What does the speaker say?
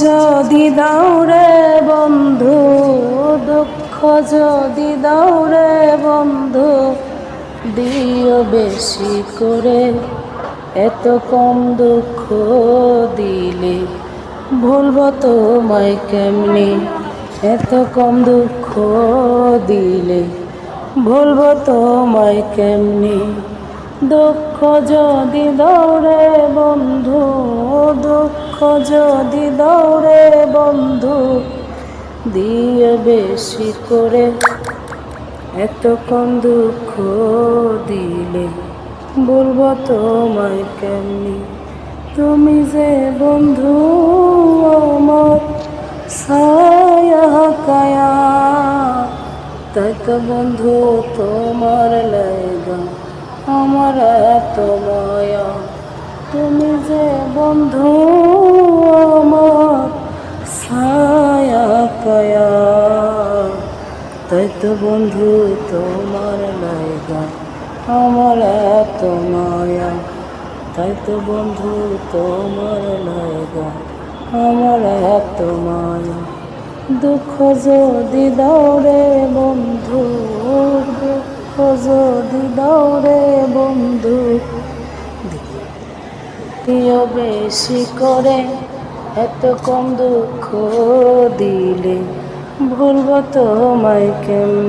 যদি দাও রে বন্ধু, দুঃখ যদি দাও রে বন্ধু, দিও বেশি করে। এত কম দুঃখ দিলে ভুলবো তোমায় কেমনি। এত কম দুঃখ দিলে ভুলবো তোমায় কেমনি। দুঃখ যদি দাও রে বন্ধু, দুঃখ যদি দাও রে বন্ধু, দিও বেশি করে। এত কম দুঃখ দিলে বলবো তোমায় কেমনি। তুমি যে বন্ধু আমার ছায়া কায়া, তাই তো বন্ধু তোমার লাগা আমার এত মায়া। তুমি যে বন্ধু আমার ছায়া কায়া, তাই তো বন্ধু তোমার লাগা আমার এত মায়া। তাই তো বন্ধু তোমার লাগা আমার এত মায়া। দুঃখ যদি দাও রে বন্ধু, দুঃখ যদি দাও রে বন্ধু, দিও বেশি করে। এত কম দুঃখ দিলে ভুলবো তোমায় কেমনি।